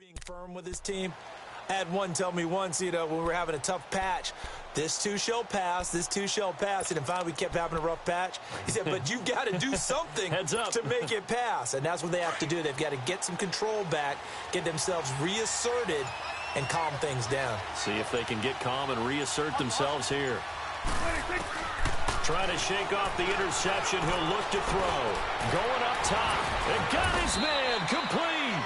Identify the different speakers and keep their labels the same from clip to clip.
Speaker 1: being firm with his team. I had one tell me once, when we were having a tough patch, this too shall pass, this too shall pass. And finally, we kept having a rough patch. He said, but you've got to do something to make it pass. And that's what they have to do. They've got to get some control back, get themselves reasserted, and calm things down.
Speaker 2: See if they can get calm and reassert themselves here. Trying to shake off the interception. He'll look to throw. Going up top. And got his man complete.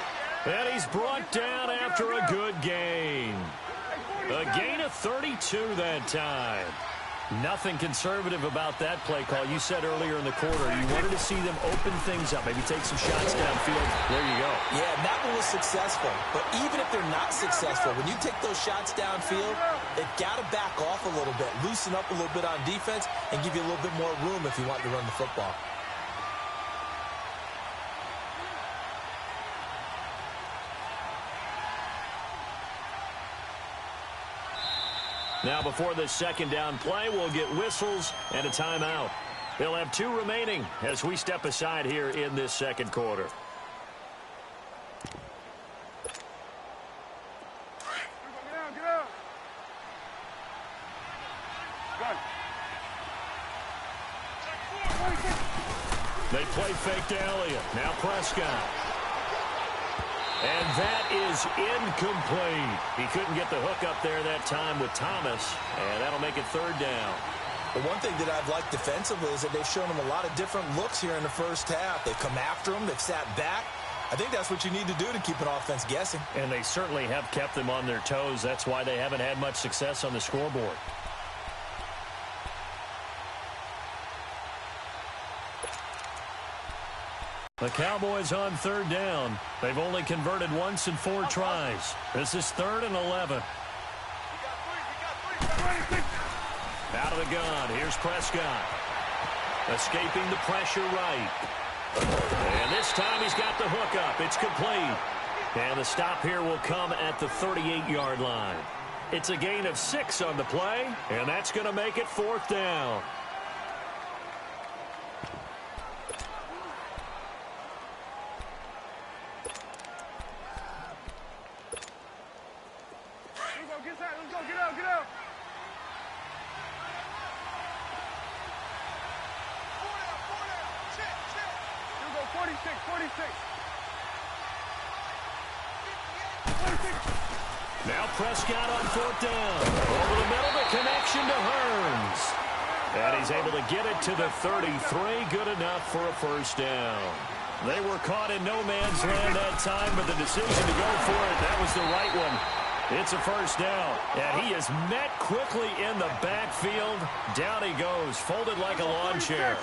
Speaker 2: And he's brought down after a good gain. A gain of 32 that time. Nothing conservative about that play call. You said earlier in the quarter you wanted to see them open things up, maybe take some shots downfield. There you go.
Speaker 1: Yeah, and that one was successful. But even if they're not successful, when you take those shots downfield, they've got to back off a little bit, loosen up a little bit on defense, and give you a little bit more room if you want to run the football.
Speaker 2: Now before the second down play, we'll get whistles and a timeout. They'll have 2 remaining as we step aside here in this second quarter. They play fake to Elliott. Now Prescott. And that is incomplete. He couldn't get the hook up there that time with Thomas, and that'll make it third down.
Speaker 1: The one thing that I've liked defensively is that they've shown him a lot of different looks here in the first half. They've come after him. They've sat back. I think that's what you need to do to keep an offense guessing.
Speaker 2: And they certainly have kept them on their toes. That's why they haven't had much success on the scoreboard. The Cowboys on third down. They've only converted once in 4 tries. This is 3rd and 11. Out of the gun. Here's Prescott. Escaping the pressure right. And this time he's got the hook up. It's complete. And the stop here will come at the 38-yard line. It's a gain of 6 on the play, and that's going to make it 4th down. Now Prescott on 4th down. Over the middle, the connection to Hearns. And he's able to get it to the 33. Good enough for a first down. They were caught in no man's land that time, but the decision to go for it, that was the right one. It's a first down. And he is met quickly in the backfield. Down he goes, folded like a lawn chair.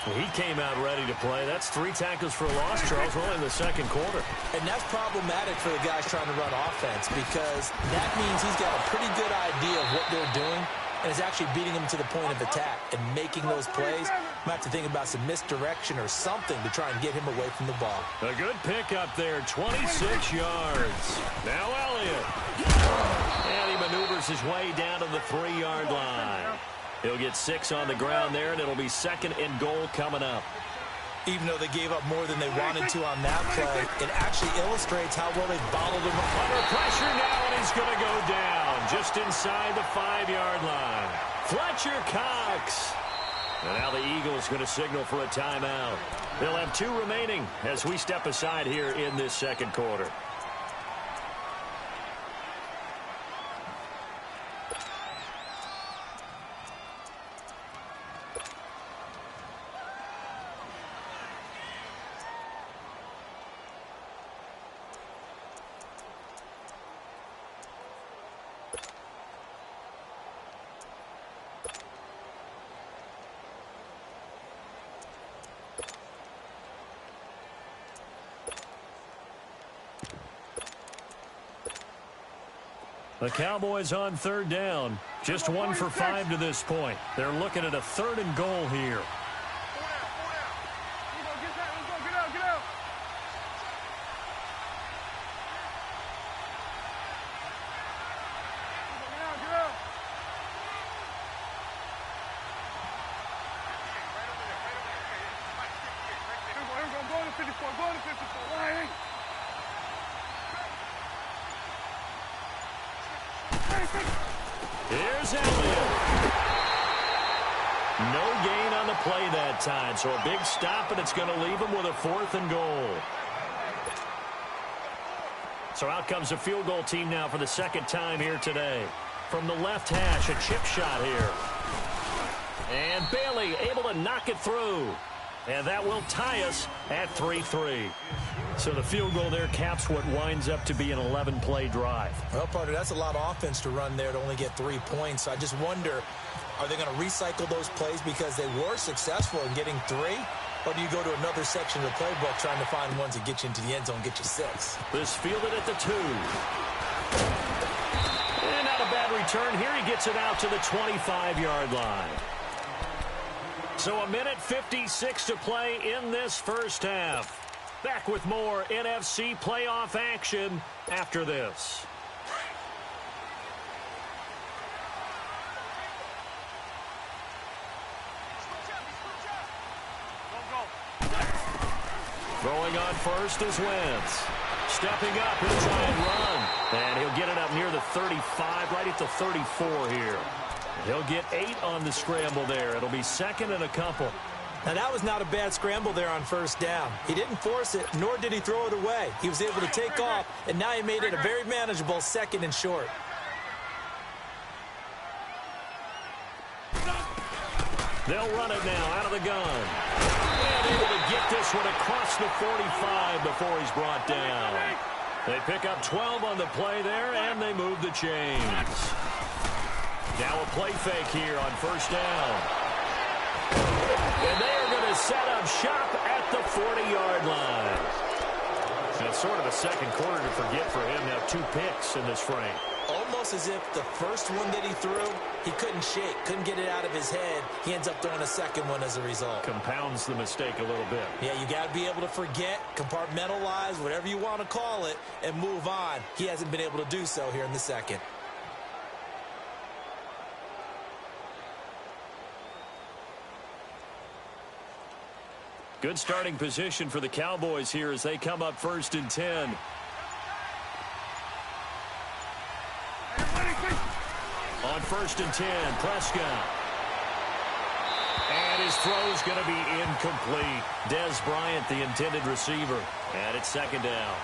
Speaker 2: He came out ready to play. That's 3 tackles for a loss, Charles, only in the second quarter.
Speaker 1: And that's problematic for the guys trying to run offense because that means he's got a pretty good idea of what they're doing and is actually beating them to the point of attack and making those plays. You might have to think about some misdirection or something to try and get him away from the ball.
Speaker 2: A good pick up there, 26 yards. Now Elliott. And he maneuvers his way down to the 3-yard line. He'll get 6 on the ground there, and it'll be 2nd and goal coming up.
Speaker 1: Even though they gave up more than they wanted to on that play, it actually illustrates how well they bottled him up.
Speaker 2: Under pressure now, and he's going to go down just inside the 5-yard line. Fletcher Cox. And now the Eagles going to signal for a timeout. They'll have 2 remaining as we step aside here in this second quarter. The Cowboys on third down. Just 1 for 5 to this point. They're looking at a 3rd and goal here. Here's Elliott. No gain on the play that time, so a big stop, and it's going to leave him with a 4th and goal. So out comes the field goal team now for the 2nd time here today. From the left hash, a chip shot here. And Bailey able to knock it through. And that will tie us at 3-3. So the field goal there caps what winds up to be an 11-play drive.
Speaker 1: Well, partner, that's a lot of offense to run there to only get 3 points. So I just wonder, are they going to recycle those plays because they were successful in getting 3? Or do you go to another section of the playbook trying to find ones that get you into the end zone, get you 6?
Speaker 2: This fielded at the 2. And not a bad return here. He gets it out to the 25-yard line. So a minute 56 to play in this first half. Back with more NFC playoff action after this. Throwing on first is Wentz. Stepping up, he'll try and run. And he'll get it up near the 35, right at the 34 here. He'll get 8 on the scramble there. It'll be 2nd and a couple.
Speaker 1: Now, that was not a bad scramble there on first down. He didn't force it, nor did he throw it away. He was able to take off, and now he made it a very manageable 2nd and short.
Speaker 2: They'll run it now out of the gun. And able to get this one across the 45 before he's brought down. They pick up 12 on the play there, and they move the chains. Now a play fake here on first down. And they are going to set up shop at the 40-yard line. That's sort of a second quarter to forget for him. Now 2 picks in this frame.
Speaker 1: Almost as if the first one that he threw, he couldn't shake, couldn't get it out of his head. He ends up throwing a second one as a result.
Speaker 2: Compounds the mistake a little bit.
Speaker 1: Yeah, you got to be able to forget, compartmentalize, whatever you want to call it, and move on. He hasn't been able to do so here in the second.
Speaker 2: Good starting position for the Cowboys here as they come up 1st and 10. On 1st and 10, Prescott. And his throw's going to be incomplete. Dez Bryant, the intended receiver. And it's 2nd down.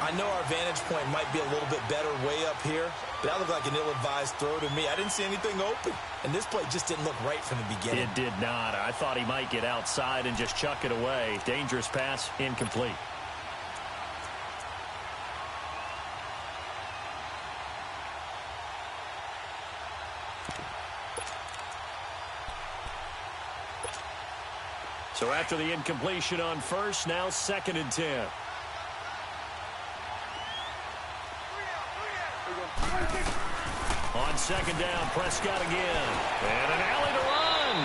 Speaker 1: I know our vantage point might be a little bit better way up here, but that looked like an ill-advised throw to me. I didn't see anything open, and this play just didn't look right from the beginning.
Speaker 2: It did not. I thought he might get outside and just chuck it away. Dangerous pass, incomplete. So after the incompletion on first, now 2nd and 10. On 2nd down, Prescott again. And an alley to run.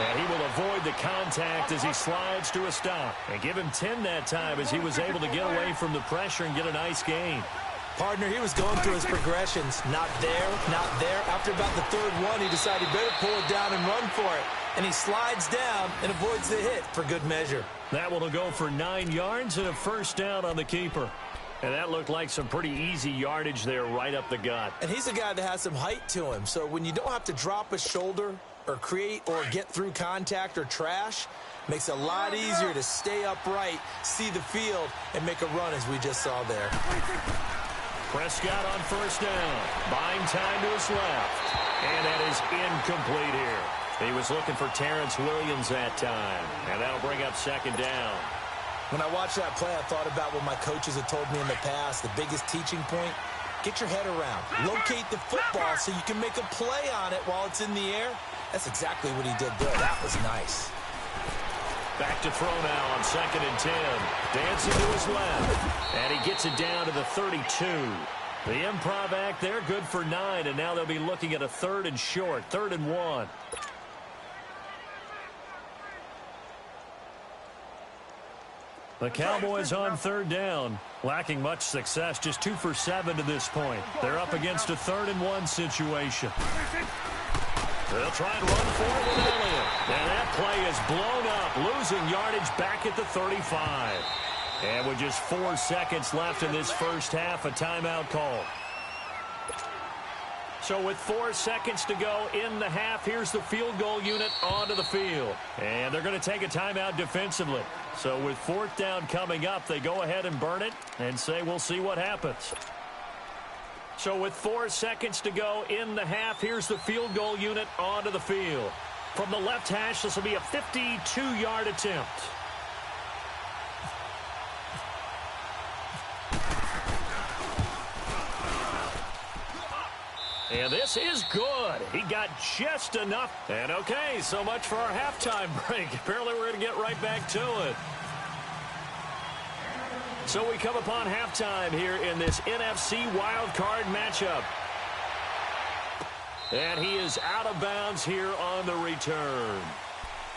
Speaker 2: And he will avoid the contact as he slides to a stop. And give him 10 that time as he was able to get away from the pressure and get a nice gain.
Speaker 1: Partner, he was going through his progressions. Not there, not there. After about the 3rd one, he decided he better pull it down and run for it. And he slides down and avoids the hit for good measure.
Speaker 2: That will go for 9 yards and a 1st down on the keeper. And that looked like some pretty easy yardage there right up the gut.
Speaker 1: And he's a guy that has some height to him. So when you don't have to drop a shoulder or create or get through contact or trash, makes it a lot easier to stay upright, see the field, and make a run as we just saw there.
Speaker 2: Prescott on 1st down. Buying time to his left. And that is incomplete here. He was looking for Terrence Williams that time. And that'll bring up 2nd down.
Speaker 1: When I watched that play, I thought about what my coaches had told me in the past. The biggest teaching point, get your head around. Locate the football so you can make a play on it while it's in the air. That's exactly what he did there. That was nice.
Speaker 2: Back to throw now on 2nd and 10. Dancing to his left. And he gets it down to the 32. The improv act there, good for 9. And now they'll be looking at a 3rd and short, 3rd and 1. The Cowboys on 3rd down, lacking much success, just 2 for 7 to this point. They're up against a 3rd and 1 situation. They'll try and run for it with Elliott. And that play is blown up, losing yardage back at the 35. And with just 4 seconds left in this first half, a timeout call. So with 4 seconds to go in the half, here's the field goal unit onto the field. And they're going to take a timeout defensively. So with 4th down coming up, they go ahead and burn it and say we'll see what happens. So with 4 seconds to go in the half, here's the field goal unit onto the field. From the left hash, this will be a 52-yard attempt. And this is good. He got just enough. And okay, so much for our halftime break. Apparently we're going to get right back to it. So we come upon halftime here in this NFC wildcard matchup. And he is out of bounds here on the return.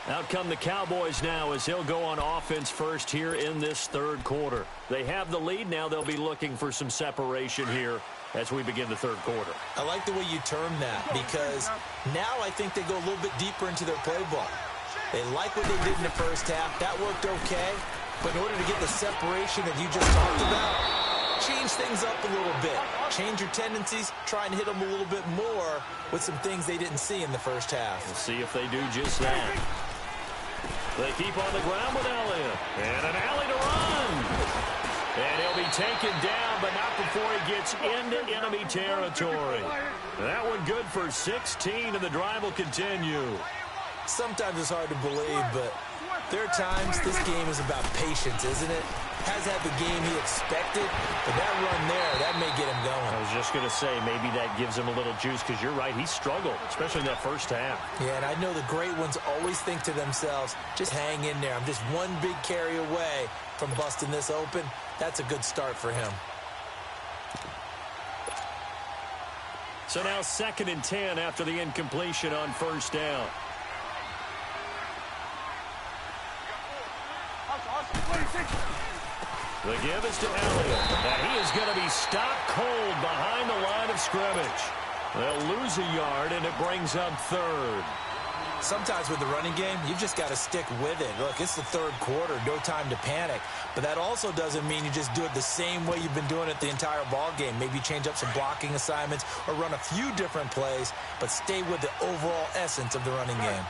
Speaker 2: Out come the Cowboys now as he'll go on offense first here in this 3rd quarter. They have the lead. Now they'll be looking for some separation here as we begin the 3rd quarter.
Speaker 1: I like the way you term that because now I think they go a little bit deeper into their playbook. They like what they did in the first half. That worked okay. But in order to get the separation that you just talked about, change things up a little bit. Change your tendencies. Try and hit them a little bit more with some things they didn't see in the first half.
Speaker 2: We'll see if they do just that. They keep on the ground with Elliott. And an alley to run. And he'll be taken down, but not before he gets into enemy territory. That one good for 16, and the drive will continue.
Speaker 1: Sometimes it's hard to believe, but there are times this game is about patience, isn't it? Has had the game he expected, but that run there, that may get him going.
Speaker 2: I was just going to say, maybe that gives him a little juice, because you're right, he struggled, especially in that first half.
Speaker 1: Yeah, and I know the great ones always think to themselves, just hang in there. I'm just one big carry away from busting this open. That's a good start for him.
Speaker 2: So now 2nd and 10 after the incompletion on 1st down. The give is to Elliott. And he is going to be stopped cold behind the line of scrimmage. They'll lose a yard, and it brings up 3rd.
Speaker 1: Sometimes with the running game, you've just got to stick with it. Look, it's the 3rd quarter, no time to panic. But that also doesn't mean you just do it the same way you've been doing it the entire ball game. Maybe change up some blocking assignments or run a few different plays, but stay with the overall essence of the running game.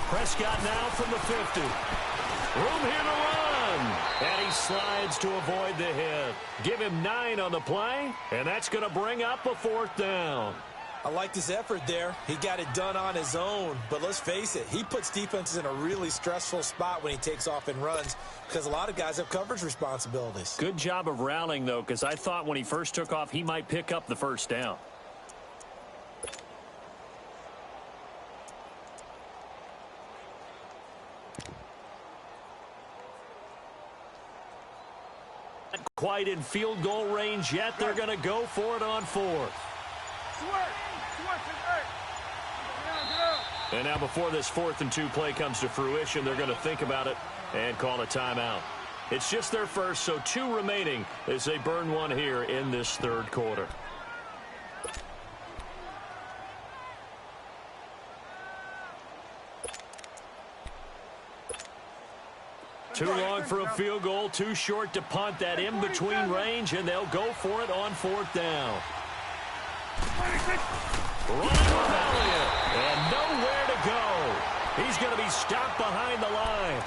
Speaker 2: Prescott now from the 50. Room here to run. And he slides to avoid the hit. Give him 9 on the play, and that's going to bring up a 4th down.
Speaker 1: I liked his effort there. He got it done on his own. But let's face it, he puts defenses in a really stressful spot when he takes off and runs because a lot of guys have coverage responsibilities.
Speaker 2: Good job of rallying, though, because I thought when he first took off, he might pick up the 1st down. Not quite in field goal range yet. They're going to go for it on 4th. And now before this 4th and 2 play comes to fruition, they're going to think about it and call a timeout. It's just their first, so 2 remaining as they burn one here in this 3rd quarter. Too long for a field goal, too short to punt. That in between range, and they'll go for it on 4th down. Running with Elliott, and nowhere to go. He's going to be stopped behind the line.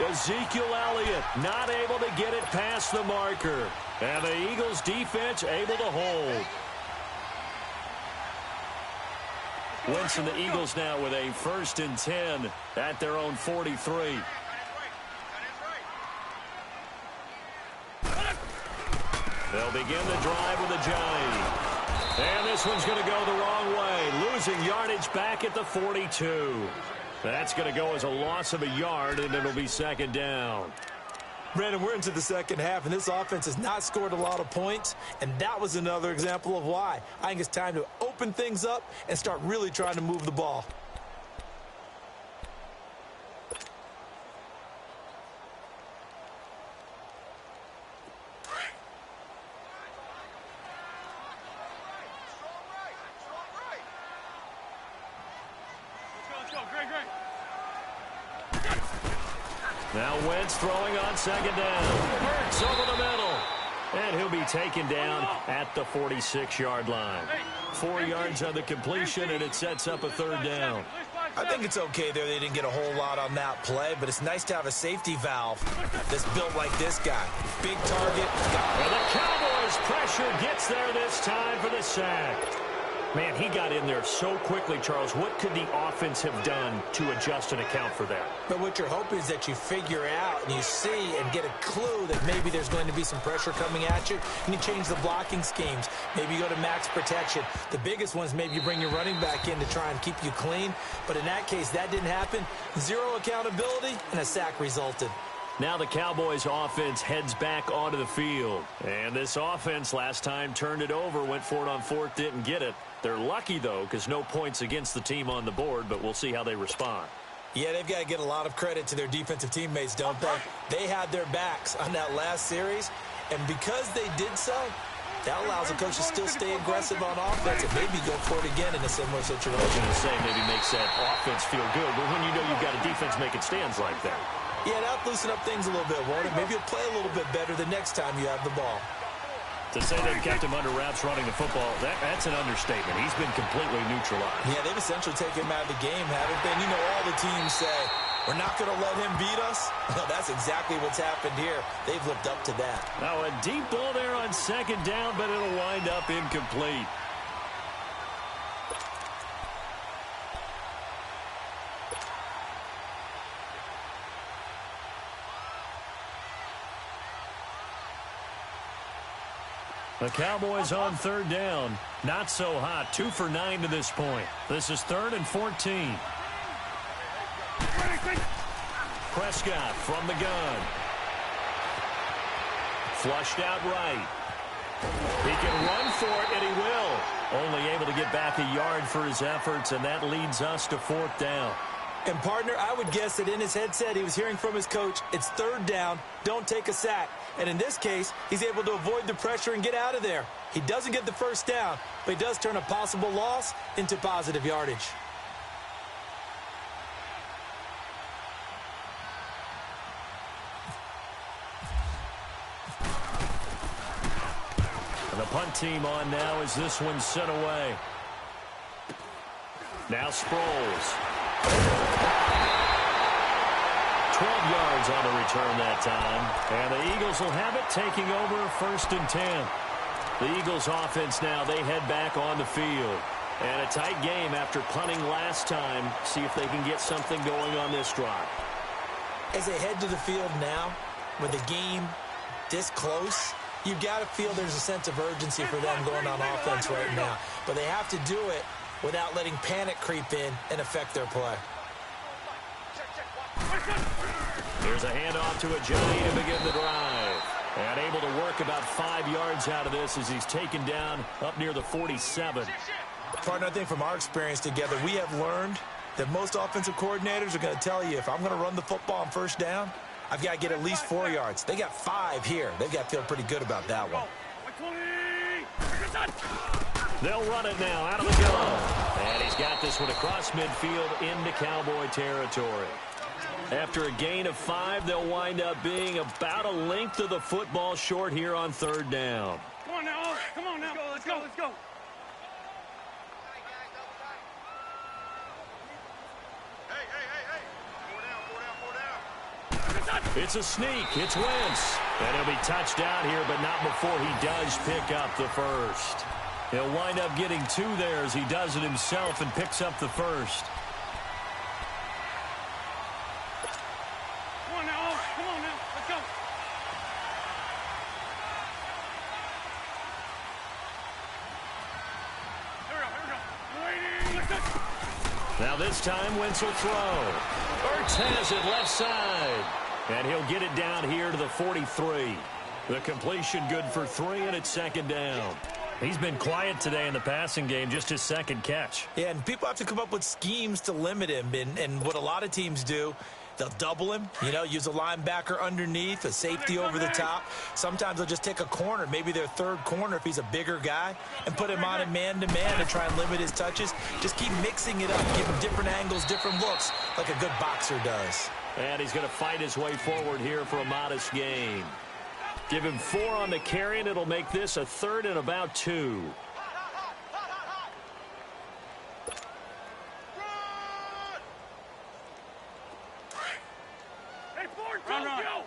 Speaker 2: Ezekiel Elliott not able to get it past the marker. And the Eagles defense able to hold. Wentz and the Eagles now with a 1st and 10 at their own 43. They'll begin the drive with a jive. And this one's going to go the wrong way. Losing yardage back at the 42. That's going to go as a loss of a yard, and it'll be 2nd down.
Speaker 1: Brandon, we're into the 2nd half, and this offense has not scored a lot of points, and that was another example of why. I think it's time to open things up and start really trying to move the ball.
Speaker 2: Now Wentz throwing on 2nd down. Hurts over the middle. And he'll be taken down at the 46-yard line. 4 yards on the completion, and it sets up a third down.
Speaker 1: I think it's okay there. They didn't get a whole lot on that play, but it's nice to have a safety valve that's built like this guy. Big target.
Speaker 2: And the Cowboys' pressure gets there this time for the sack. Man, he got in there so quickly, Charles. What could the offense have done to adjust and account for that?
Speaker 1: But what you're hoping is that you figure out and you see and get a clue that maybe there's going to be some pressure coming at you, and you change the blocking schemes. Maybe you go to max protection. The biggest one is maybe you bring your running back in to try and keep you clean. But in that case, that didn't happen. Zero accountability, and a sack resulted.
Speaker 2: Now the Cowboys offense heads back onto the field. And this offense last time turned it over, went for it on fourth, didn't get it. They're lucky, though, because no points against the team on the board, but we'll see how they respond.
Speaker 1: Yeah, they've got to get a lot of credit to their defensive teammates, don't they? They had their backs on that last series, and because they did so, that allows the coach to still stay aggressive on offense and maybe go for it again in a similar situation.
Speaker 2: I was going to say maybe makes that offense feel good, but when you know you've got a defense making stands like that.
Speaker 1: Yeah, that'll loosen up things a little bit, won't it? Maybe you'll play a little bit better the next time you have the ball.
Speaker 2: To say they've kept him under wraps running the football, that's an understatement. He's been completely neutralized.
Speaker 1: Yeah, they've essentially taken him out of the game, haven't they? And you know all the teams say, we're not going to let him beat us. Well, that's exactly what's happened here. They've lived up to that.
Speaker 2: Now a deep ball there on second down, but it'll wind up incomplete. The Cowboys on third down. Not so hot. 2 for 9 to this point. This is 3rd and 14. Prescott from the gun. Flushed out right. He can run for it, and he will. Only able to get back a yard for his efforts, and that leads us to 4th down.
Speaker 1: And, partner, I would guess that in his headset he was hearing from his coach, it's 3rd down, don't take a sack. And in this case, he's able to avoid the pressure and get out of there. He doesn't get the first down, but he does turn a possible loss into positive yardage.
Speaker 2: And the punt team on now as this one's sent away. Now Sproles. 12 yards on the return that time. And the Eagles will have it, taking over 1st and 10. The Eagles offense now, they head back on the field. And a tight game after punting last time. See if they can get something going on this drive.
Speaker 1: As they head to the field now, with the game this close, you've got to feel there's a sense of urgency for them going on offense right now. But they have to do it without letting panic creep in and affect their play.
Speaker 2: Here's a handoff to Ajay to begin the drive. And able to work about 5 yards out of this as he's taken down up near the 47.
Speaker 1: Partner, I think from our experience together, we have learned that most offensive coordinators are going to tell you, if I'm going to run the football on 1st down, I've got to get at least 4 yards. They got 5 here. They've got to feel pretty good about that one.
Speaker 2: They'll run it now out of the gun. And he's got this one across midfield into Cowboy territory. After a gain of 5, they'll wind up being about a length of the football short here on 3rd down.
Speaker 3: Come on now. Come on now. Let's go. Let's go.
Speaker 2: It's a sneak. It's Wentz. And he'll be touched down here, but not before he does pick up the first. He'll wind up getting 2 there as he does it himself and picks up the first.
Speaker 3: Come on now. Come on now. Let's go. Here we go. Let's go.
Speaker 2: Now this time, Wentz will throw. Ertz has it left side. And he'll get it down here to the 43. The completion good for 3, and it's 2nd down. He's been quiet today in the passing game, just his 2nd catch.
Speaker 1: Yeah, and people have to come up with schemes to limit him. And what a lot of teams do, they'll double him, use a linebacker underneath, a safety over the top. Sometimes they'll just take a corner, maybe their 3rd corner if he's a bigger guy, and put him on a man-to-man to try and limit his touches. Just keep mixing it up, give him different angles, different looks, like a good boxer does.
Speaker 2: And he's going to fight his way forward here for a modest gain. Give him 4 on the carry, and it'll make this a 3rd and about 2.
Speaker 3: Hey, Ford, run. Go!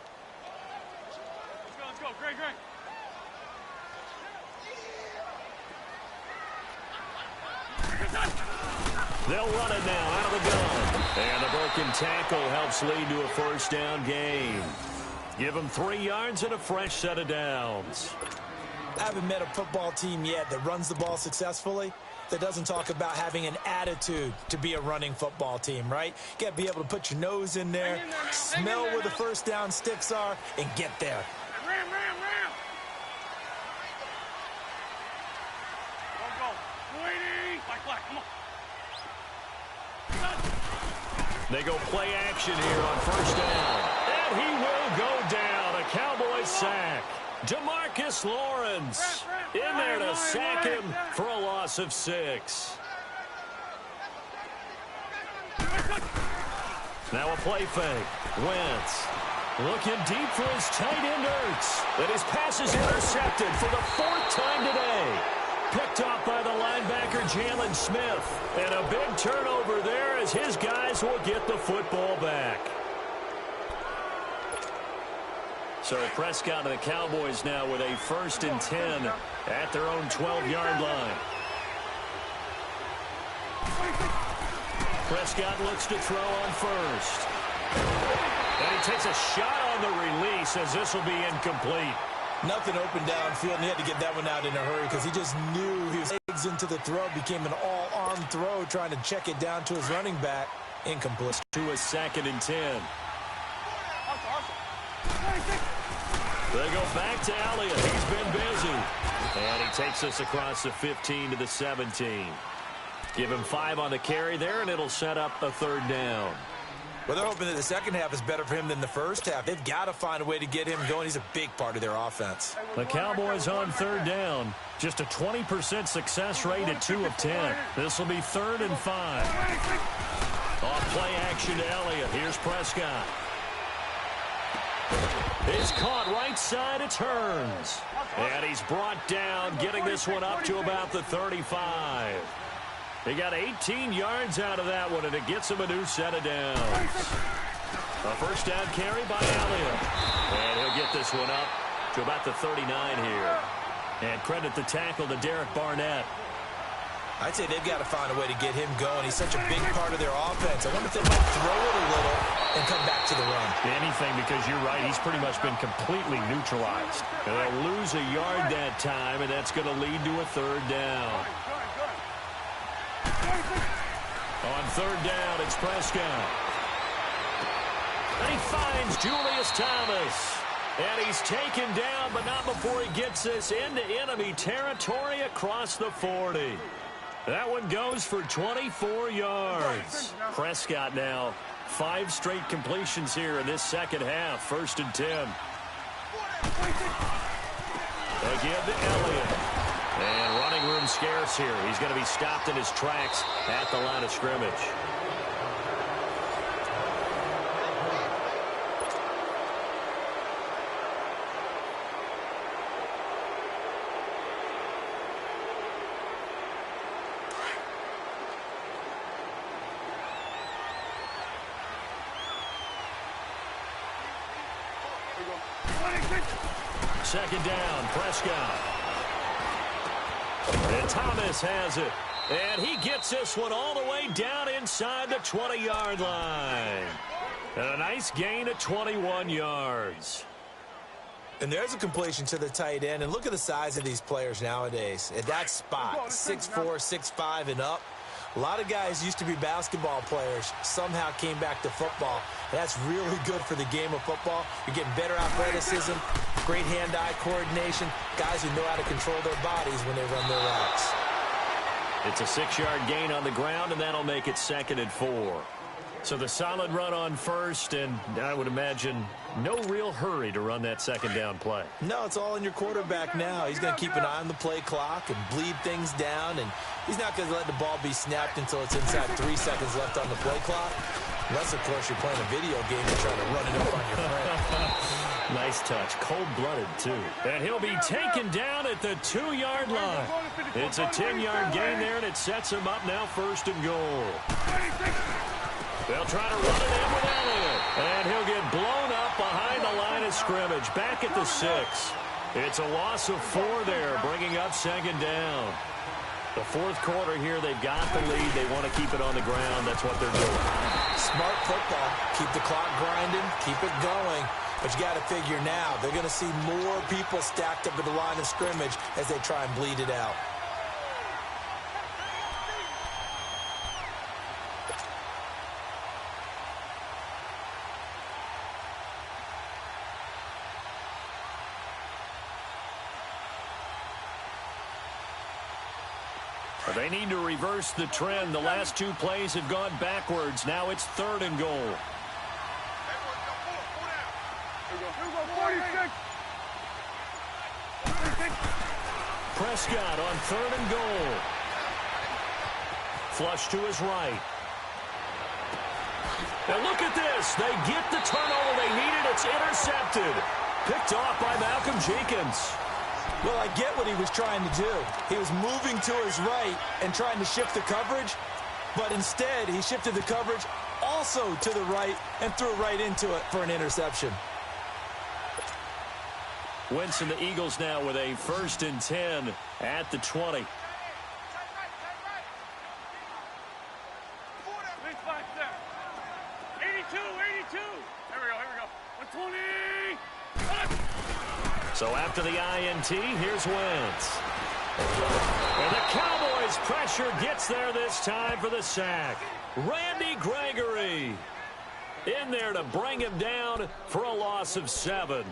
Speaker 3: Let's go. Great.
Speaker 2: They'll run it now out of the gun. And the broken tackle helps lead to a first down gain. Give them 3 yards and a fresh set of downs.
Speaker 1: I haven't met a football team yet that runs the ball successfully that doesn't talk about having an attitude to be a running football team, right? You got to be able to put your nose in there, smell where the first down sticks are, and get there.
Speaker 3: Ram. Go. Waiting. Black, come on.
Speaker 2: They go play action here on first down. And he will go down. A Cowboys sack. DeMarcus Lawrence in there to sack him for a loss of 6. Now a play fake. Wentz looking deep for his tight end Ertz. But his pass is intercepted for the 4th time today. Picked off by the linebacker Jalen Smith. And a big turnover there as his guys will get the football back. So Prescott and the Cowboys now with a 1st and 10 at their own 12-yard line. Prescott looks to throw on first. And he takes a shot on the release as this will be incomplete.
Speaker 1: Nothing open downfield, and he had to get that one out in a hurry because he just knew his legs into the throw, became an all-arm throw, trying to check it down to his running back. Incomplete.
Speaker 2: To a 2nd and 10. They go back to Elliott. He's been busy. And he takes us across the 15 to the 17. Give him 5 on the carry there, and it'll set up a 3rd down.
Speaker 1: Well, they're hoping that the second half is better for him than the first half. They've got to find a way to get him going. He's a big part of their offense.
Speaker 2: The Cowboys on 3rd down. Just a 20% success rate at 2 of 10. This will be 3rd and 5. Off play action to Elliott. Here's Prescott. It's caught right side. It turns. And he's brought down, getting this one up to about the 35. He got 18 yards out of that one, and it gets him a new set of downs. A first down carry by Elliott. And he'll get this one up to about the 39 here. And credit the tackle to Derek Barnett.
Speaker 1: I'd say they've got to find a way to get him going. He's such a big part of their offense. I wonder if they might throw it a little and come back to the run.
Speaker 2: Anything, because you're right. He's pretty much been completely neutralized. And they'll lose a yard that time, and that's going to lead to a 3rd down. On 3rd down, it's Prescott. And he finds Julius Thomas. And he's taken down, but not before he gets this into enemy territory across the 40. That one goes for 24 yards. Prescott now 5 straight completions here in this second half. 1st and 10. Again to Elliott. And running room scarce here. He's going to be stopped in his tracks at the line of scrimmage. Second down, Prescott. And Thomas has it. And he gets this one all the way down inside the 20-yard line. And a nice gain of 21 yards.
Speaker 1: And there's a completion to the tight end. And look at the size of these players nowadays. At that spot, 6'4", 6'5", and up. A lot of guys used to be basketball players, somehow came back to football. That's really good for the game of football. You're getting better athleticism, great hand-eye coordination, guys who know how to control their bodies when they run their routes.
Speaker 2: It's a 6-yard gain on the ground, and that'll make it 2nd and 4. So the solid run on first, and I would imagine no real hurry to run that second down play.
Speaker 1: No, it's all in your quarterback now. He's going to keep an eye on the play clock and bleed things down, and he's not going to let the ball be snapped until it's inside 3 seconds left on the play clock. Unless, of course, you're playing a video game and trying to run it up on your friend.
Speaker 2: Nice touch. Cold-blooded, too. And he'll be taken down at the 2-yard line. It's a 10-yard gain there, and it sets him up now 1st and goal. They'll try to run it in with Elliott. And he'll get blown up behind the line of scrimmage. Back at the 6. It's a loss of 4 there, bringing up 2nd down. The 4th quarter here, they've got the lead. They want to keep it on the ground. That's what they're doing.
Speaker 1: Smart football. Keep the clock grinding. Keep it going. But you got to figure now, they're going to see more people stacked up at the line of scrimmage as they try and bleed it out.
Speaker 2: They need to reverse the trend. The last 2 plays have gone backwards. Now it's 3rd and goal. Prescott on 3rd and goal. Flush to his right. Now look at this. They get the turnover they needed. It's intercepted. Picked off by Malcolm Jenkins.
Speaker 1: Well, I get what he was trying to do. He was moving to his right and trying to shift the coverage, but instead he shifted the coverage also to the right and threw right into it for an interception.
Speaker 2: Wentz and the Eagles now with a 1st and 10 at the 20. So after the INT, here's Wentz. And the Cowboys' pressure gets there this time for the sack. Randy Gregory in there to bring him down for a loss of 7.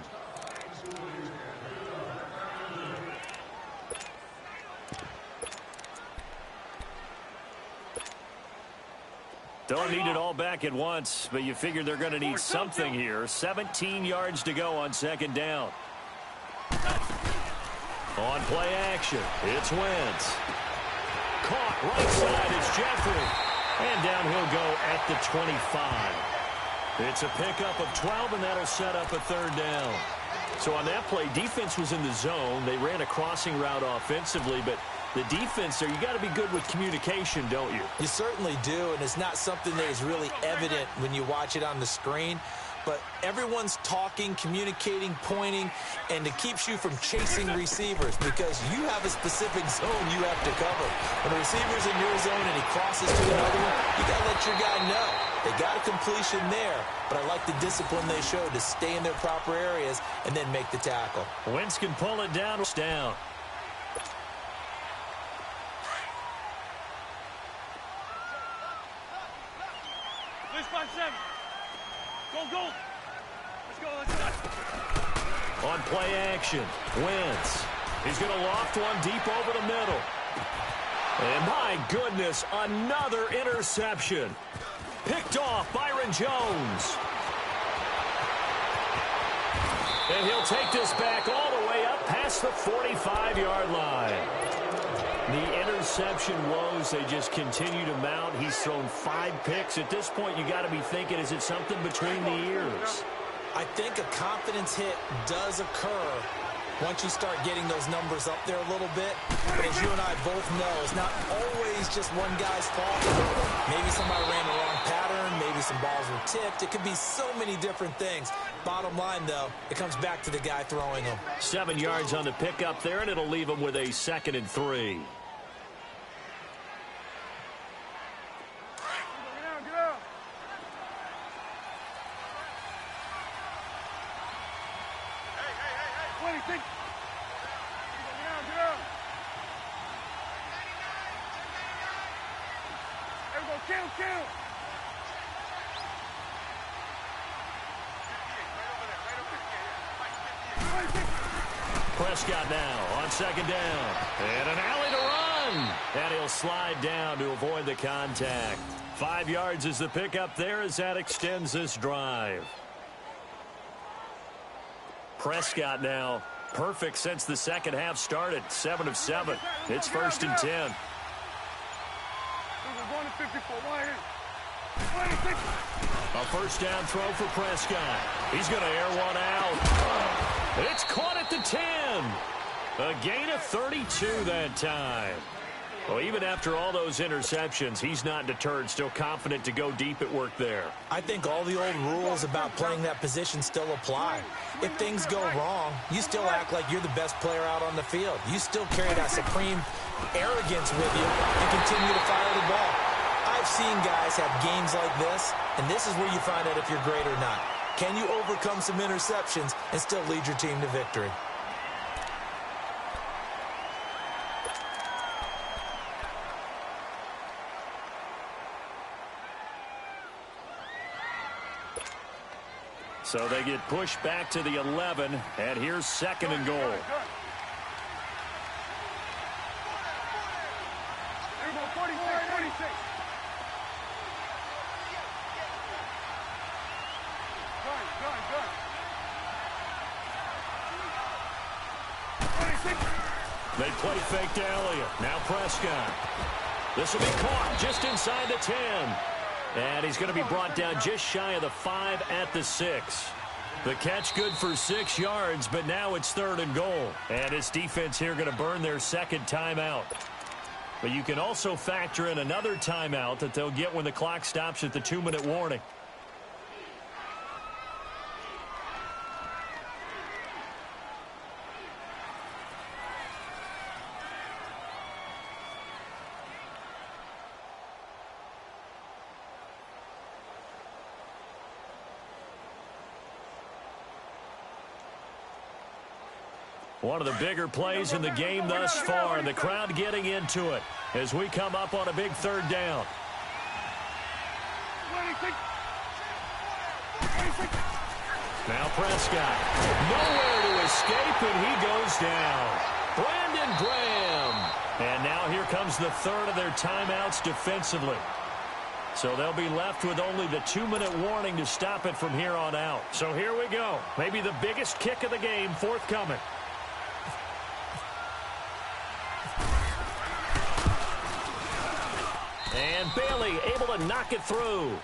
Speaker 2: Don't need it all back at once, but you figure they're going to need something here. 17 yards to go on 2nd down. On play action, it's Wentz. Caught right side, it's Jeffrey. And down he'll go at the 25. It's a pickup of 12, and that'll set up a 3rd down. So on that play, defense was in the zone. They ran a crossing route offensively, but the defense there, you got to be good with communication, don't you?
Speaker 1: You certainly do, and it's not something that is really evident when you watch it on the screen. But everyone's talking, communicating, pointing, and it keeps you from chasing receivers because you have a specific zone you have to cover. When a receiver's in your zone and he crosses to another one, you got to let your guy know. They got a completion there, but I like the discipline they showed to stay in their proper areas and then make the tackle.
Speaker 2: Wentz can pull it down. It's down.
Speaker 3: Go. Let's go.
Speaker 2: On play action, Wentz. He's going to loft one deep over the middle. And my goodness, another interception. Picked off Byron Jones. And he'll take this back all the way up past the 45-yard line. The interception woes, they just continue to mount. He's thrown 5 picks. At this point, you got to be thinking, is it something between the ears?
Speaker 1: I think a confidence hit does occur once you start getting those numbers up there a little bit. But as you and I both know, it's not always just one guy's fault. Maybe somebody ran the wrong pattern. Maybe some balls were tipped. It could be so many different things. Bottom line, though, it comes back to the guy throwing them.
Speaker 2: 7 yards on the pickup there, and it'll leave him with a 2nd and 3. Prescott now on 2nd down. And an alley to run. And he'll slide down to avoid the contact. 5 yards is the pickup there as that extends this drive. Prescott now perfect since the second half started. 7 of 7. It's 1st and 10. A 1st down throw for Prescott. He's going to air one out. It's caught at the 10. A gain of 32 that time. Well, even after all those interceptions, he's not deterred, still confident to go deep at work there.
Speaker 1: I think all the old rules about playing that position still apply. If things go wrong, you still act like you're the best player out on the field. You still carry that supreme arrogance with you and continue to fire the ball. I've seen guys have games like this, and this is where you find out if you're great or not. Can you overcome some interceptions and still lead your team to victory?
Speaker 2: So they get pushed back to the 11, and here's second and goal.
Speaker 3: Here we go, 46, 46. Good. 46.
Speaker 2: They play fake to Elliott. Now Prescott. This will be caught just inside the 10. And he's going to be brought down just shy of the 5 at the 6. The catch good for 6 yards, but now it's third and goal. And his defense here going to burn their second timeout. But you can also factor in another timeout that they'll get when the clock stops at the 2-minute warning. One of the bigger plays in the game thus far, and the crowd getting into it as we come up on a big third down.
Speaker 3: 26.
Speaker 2: Now Prescott, nowhere to escape, and he goes down. Brandon Graham. And now here comes the third of their timeouts defensively. So they'll be left with only the 2-minute warning to stop it from here on out. So here we go. Maybe the biggest kick of the game forthcoming. And Bailey able to knock it through.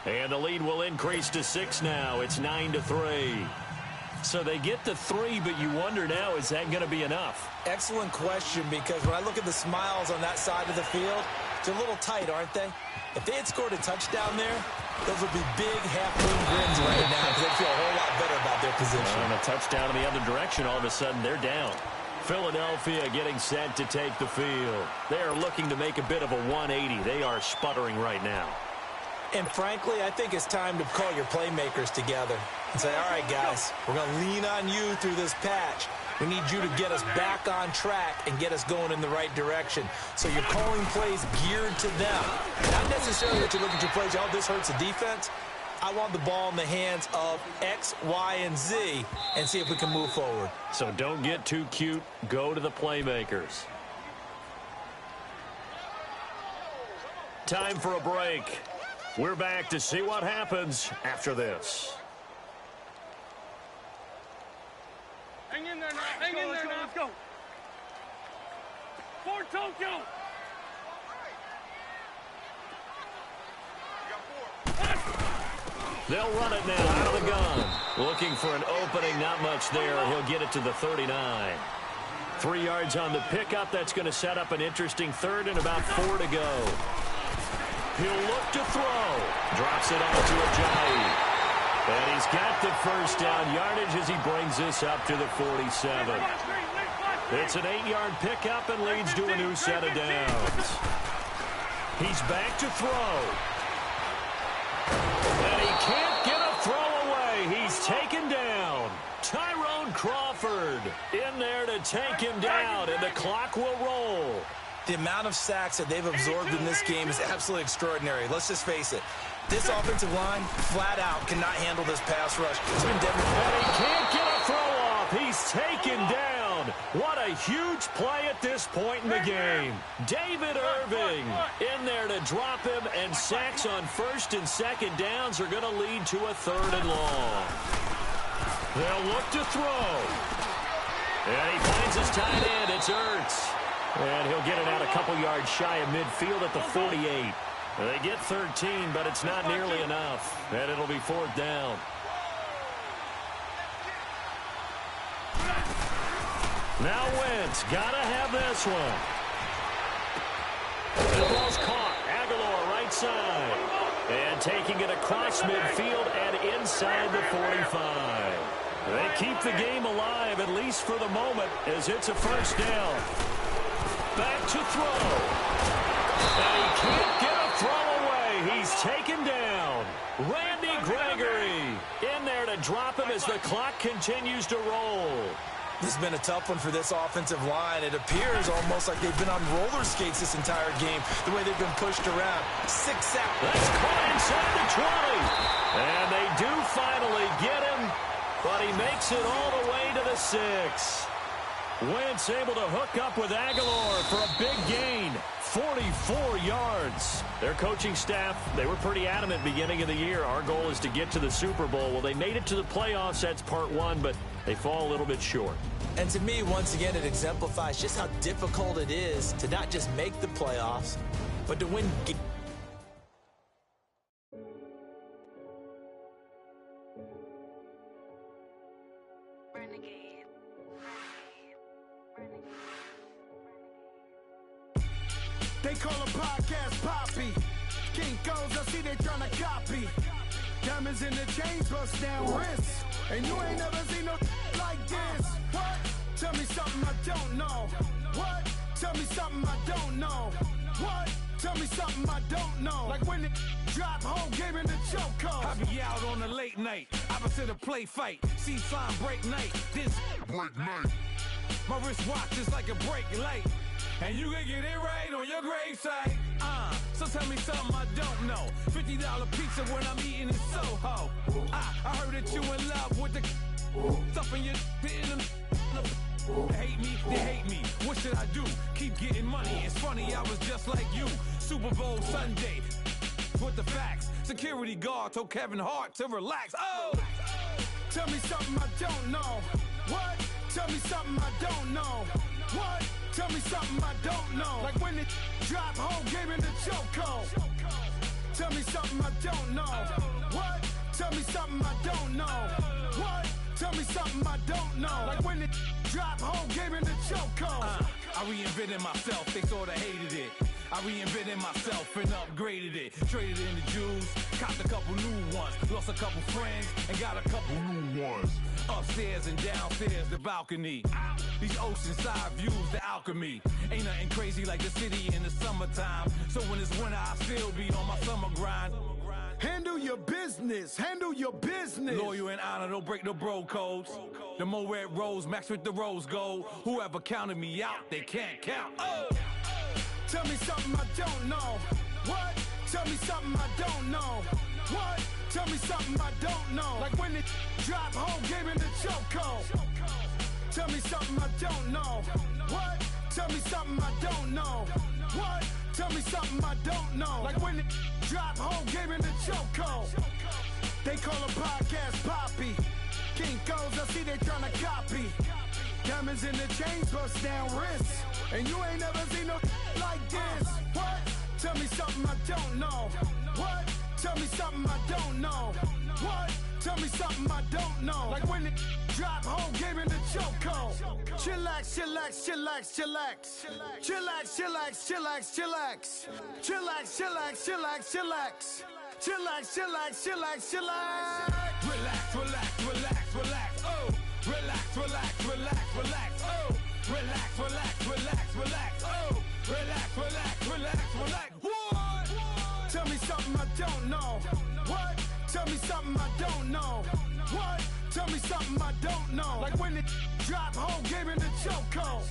Speaker 2: And the lead will increase to 6 now. It's 9-3. So they get to 3, but you wonder now, is that going to be enough?
Speaker 1: Excellent question, because when I look at the smiles on that side of the field, they're a little tight, aren't they? If they had scored a touchdown there, those would be big half-moon grins right now because they'd feel a whole lot better about their position.
Speaker 2: And a touchdown in the other direction, all of a sudden they're down. Philadelphia getting set to take the field. They are looking to make a bit of a 180. They are sputtering right now.
Speaker 1: And frankly, I think it's time to call your playmakers together and say, all right, guys, we're going to lean on you through this patch. We need you to get us back on track and get us going in the right direction. So you're calling plays geared to them. Not necessarily that you look at your plays, oh, this hurts the defense. I want the ball in the hands of X, Y, and Z and see if we can move forward.
Speaker 2: So don't get too cute. Go to the playmakers. Time for a break. We're back to see what happens after this.
Speaker 3: Hang in there now. Hang in there now. Let's go. For Tokyo.
Speaker 2: They'll run it now out of the gun. Looking for an opening, not much there. He'll get it to the 39. 3 yards on the pickup. That's going to set up an interesting third and about 4 to go. He'll look to throw. Drops it off to Ajayi. And he's got the first down yardage as he brings this up to the 47. It's an 8-yard pickup and leads to a new set of downs. He's back to throw. And he can't get a throw away. He's taken down. Tyrone Crawford in there to take him down, and the clock will roll.
Speaker 1: The amount of sacks that they've absorbed in this game is absolutely extraordinary. Let's just face it. This offensive line, flat out, cannot handle this pass rush. It's been demonstrated.
Speaker 2: And he can't get a throw off. He's taken down. What a huge play at this point in the game. David Irving in there to drop him, and sacks on first and second downs are going to lead to a third and long. They'll look to throw. And he finds his tight end. It's Ertz. And he'll get it out a couple yards shy of midfield at the 48. They get 13, but it's not nearly enough. And it'll be fourth down. Now Wentz, gotta have this one. The ball's caught. Aguilar right side. And taking it across midfield and inside the 45. They keep the game alive, at least for the moment, as it's a first down. Back to throw. And he can't get a throw away. He's taken down. Randy Gregory in there to drop him as the clock continues to roll.
Speaker 1: This has been a tough one for this offensive line. It appears almost like they've been on roller skates this entire game, the way they've been pushed around. 6 sacks.
Speaker 2: That's caught inside the 20. And they do finally get him, but he makes it all the way to the 6. Wentz able to hook up with Aguilar for a big gain. 44 yards. Their coaching staff, they were pretty adamant beginning of the year. Our goal is to get to the Super Bowl. Well, they made it to the playoffs. That's part one, but they fall a little bit short.
Speaker 1: And to me, once again, it exemplifies just how difficult it is to not just make the playoffs, but to win.
Speaker 4: They call a podcast Poppy. Kinkos, I see they tryna copy. Diamonds in the chains, bust down wrists. And you ain't never seen no like this. What? Tell me something I don't know. What? Tell me something I don't know. What? Tell me something I don't know. Like when it drop, whole game in the chokehold. I be out on a late night, opposite a play fight. See slime break night, this break night. My wristwatch is like a break light. And you can get it right on your gravesite. So tell me something I don't know. $50 pizza when I'm eating in Soho. I heard that you in love with the stuff in your They hate me, they hate me. What should I do? Keep getting money. It's funny, I was just like you. Super Bowl Sunday. With the facts. Security guard told Kevin Hart to relax. Oh! Tell me something I don't know. What? Tell me something I don't know. What? Tell me something I don't know. Like when it drop, whole game in the chokehold. Tell me something I don't know. What? Tell me something I don't know. What? Tell me something I don't know. Like when it drop, whole game in the chokehold. I reinvented myself, they sorta hated it. I reinvented myself and upgraded it. Traded in the Jews, copped a couple new ones. Lost a couple friends and got a couple new ones. Upstairs and downstairs, the balcony. These oceanside views, the alchemy. Ain't nothing crazy like the city in the summertime. So when it's winter, I still be on my summer grind. Handle your business, handle your business. Loyal and honor, don't break no bro codes. The more red rose, max with the rose gold. Whoever counted me out, they can't count. Oh! Tell me something I don't know. What? Tell me something I don't know. What? Tell me something I don't know. Like when it drop, whole game in the chokehold. Tell me something I don't know. What? Tell me something I don't know. What? Tell me something I don't know. Like when it drop, whole game in the chokehold. They call a podcast Poppy. Kinkos, I see they tryna copy. Diamonds in the chains, bust down wrists. And you ain't never seen no like this. What? Tell me something I don't know. What? Tell me something I don't know. What? Tell me something I don't know. Like when it drop, whole game in the chokehold. Chillax, chillax, chillax, chillax. Chillax, chillax, chillax, chillax. Chillax, chillax, chillax, chillax. Chillax, chillax, chillax, chillax. Relax, relax, relax, relax. Oh. Relax, relax, relax, relax. Oh. Relax, relax, relax, relax. Oh. Relax, relax, relax, relax. What? Tell me something I don't know. What? Tell me something I don't know. What? Tell me something I don't know. Like when it drop, whole game in the chokehold.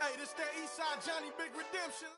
Speaker 4: Hey, this that Eastside Johnny Big Redemption.